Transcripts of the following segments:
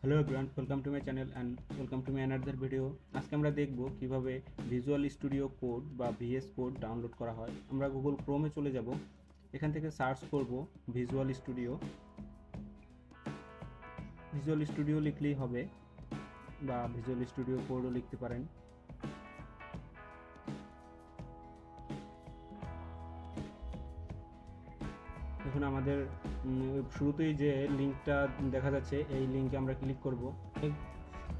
Hello everyone, welcome to my channel and welcome to my another video. আজকে আমরা দেখব কিভাবে ভিজুয়াল স্টুডিও কোড বা ভিএস কোড ডাউনলোড করা হয়। আমরা গুগল ক্রোমে চলে যাব, এখান থেকে সার্চ করব ভিজুয়াল স্টুডিও। ভিজুয়াল স্টুডিও লিখলেই হবে, বা ভিজুয়াল স্টুডিও কোডও লিখতে পারেন। এখন আমাদের শুরুতেই যে লিঙ্কটা দেখা যাচ্ছে, এই লিঙ্কে আমরা ক্লিক করব।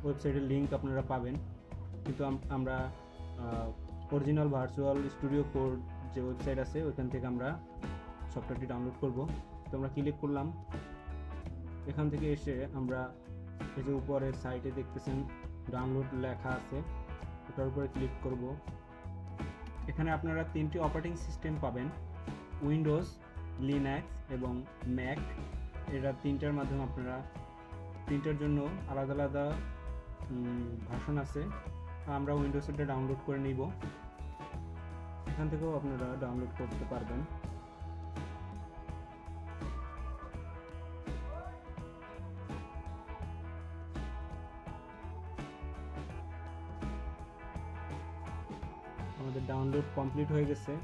ওয়েবসাইটের লিঙ্ক আপনারা পাবেন, কিন্তু আমরা অরিজিনাল ভার্চুয়াল স্টুডিও কোড যে ওয়েবসাইট আছে ওইখান থেকে আমরা সফটওয়্যারটি ডাউনলোড করব। তো আমরা ক্লিক করলাম, এখান থেকে এসে আমরা এই যে উপরের সাইটে দেখতেছেন ডাউনলোড লেখা আছে, ওটার উপরে ক্লিক করব। এখানে আপনারা তিনটি অপারেটিং সিস্টেম পাবেন, উইন্ডোজ, লিনাক্স এবং ম্যাক। এটা তিনটার মাধ্যমে আপনারা তিনটার জন্য আলাদা আলাদা ভার্সন আছে। আমরা উইন্ডোজটা ডাউনলোড করে নিব, এখান থেকেও আপনারা ডাউনলোড করতে পারবেন। আমাদের ডাউনলোড কমপ্লিট হয়ে গেছে।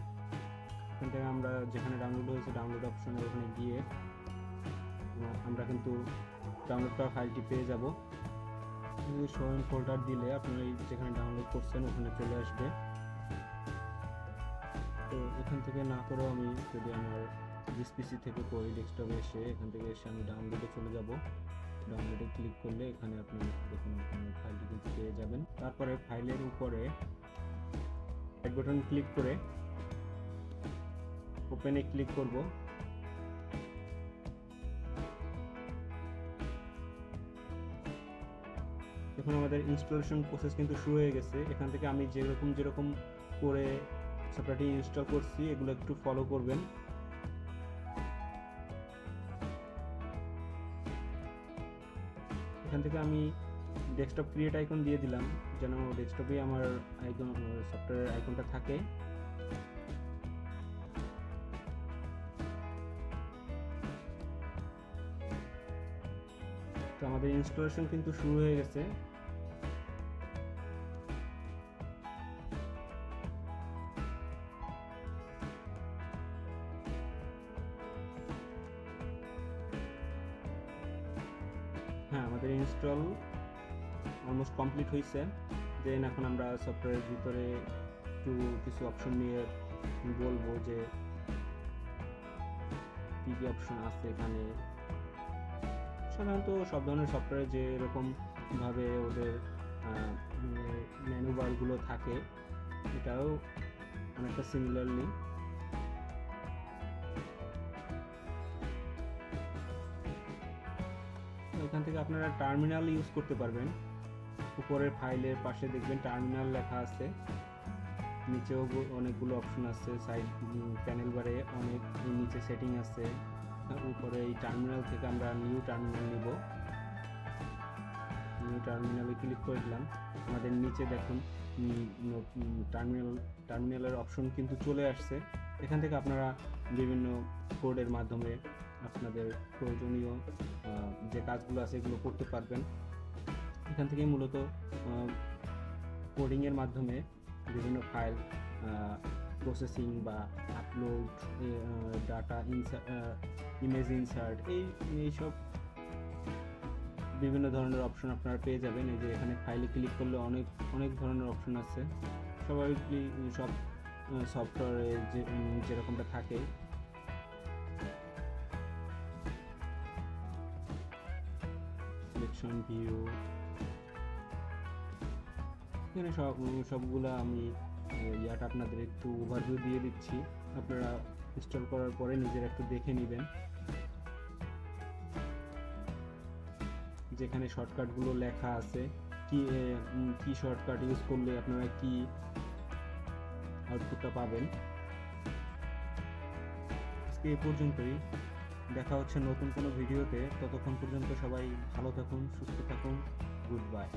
এখান থেকে আমরা যেখানে ডাউনলোড হয়েছে ডাউনলোড অপশনে ওখানে গিয়ে আমরা কিন্তু ডাউনলোড করা ফাইলটি পেয়ে যাব। শো ইন ফোল্ডার দিলে আপনারা যেখানে ডাউনলোড করছেন ওখানে চলে আসবে। তো এখান থেকে না করেও আমি যদি আমার পিসি থেকে করি, ডেস্কটপে এসে এখান থেকে এসে আমি ডাউনলোডে চলে যাব। ডাউনলোডে ক্লিক করলে এখানে আপনি দেখুন ফাইলটি কিন্তু পেয়ে যাবেন। তারপরে ফাইলের উপরে রাইট বাটন ক্লিক করে ওপেনে ক্লিক করব। এখন আমাদের ইনস্টলেশন প্রসেস কিন্তু শুরু হয়ে গেছে। এখান থেকে আমি যেরকম করে সফটওয়্যারটি ইনস্টল করছি এগুলো একটু ফলো করবেন। এখান থেকে আমি ডেস্কটপ ক্রিয়েট আইকন দিয়ে দিলাম, যেন ডেস্কটপে আমার আইকন সফটওয়্যার আইকনটা থাকে। তো আমাদের ইনস্টলেশন কিন্তু শুরু হয়ে গেছে। হ্যাঁ, আমাদের ইনস্টল অলমোস্ট কমপ্লিট হয়েছে। দেন এখন আমরা সফটওয়্যারের ভিতরে একটু কিছু অপশন নিয়ে বলবো যে কী কী অপশন আছে এখানে। সাধারণত সব ধরনের সফটওয়্যারে যে এরকমভাবে ওদের মেনু বারগুলো থাকে, এটাও অনেকটা সিমিলারলি। এখান থেকে আপনারা টার্মিনাল ইউজ করতে পারবেন। উপরের ফাইলের পাশে দেখবেন টার্মিনাল লেখা আছে, নিচেও অনেকগুলো অপশন আছে। সাইড প্যানেল বারে অনেক নিচে সেটিং আছে। উপরে এই টার্মিনাল থেকে আমরা নিউ টার্মিনাল নিব। নিউ টার্মিনালে ক্লিক করে দিলাম। আমাদের নিচে দেখুন টার্মিনালের অপশন কিন্তু চলে আসছে। এখান থেকে আপনারা বিভিন্ন কোডের মাধ্যমে আপনাদের প্রয়োজনীয় যে কাজগুলো আছে এগুলো করতে পারবেন। এখান থেকে মূলত কোডিংয়ের মাধ্যমে বিভিন্ন ফাইল প্রসেসিং বা আপলোড, ডাটা ইমেজ ইনসার্ট, এইসব বিভিন্ন ধরনের অপশন আপনারা পেয়ে যাবেন। এই যে এখানে ফাইলে ক্লিক করলে অনেক ধরনের অপশন আছে। স্বাভাবিকলি সব সফটওয়্যারে যেরকমটা থাকে। সিলেকশন ভিউ, এখানে সবগুলা আমি ইয়াটা আপনাদের একটু ওভারভিউ দিয়ে দিচ্ছি, আপনারা ইনস্টল করার পরে নিজেরা একটু দেখে নেবেন। যেখানে শর্টকাটগুলো লেখা আছে, কি শর্টকাট ইউজ করলে আপনারা কি আউটপুটটা পাবেন। আজকে এই পর্যন্তই, দেখা হচ্ছে নতুন কোনো ভিডিওতে। ততক্ষণ পর্যন্ত সবাই ভালো থাকুন, সুস্থ থাকুন। Good bye.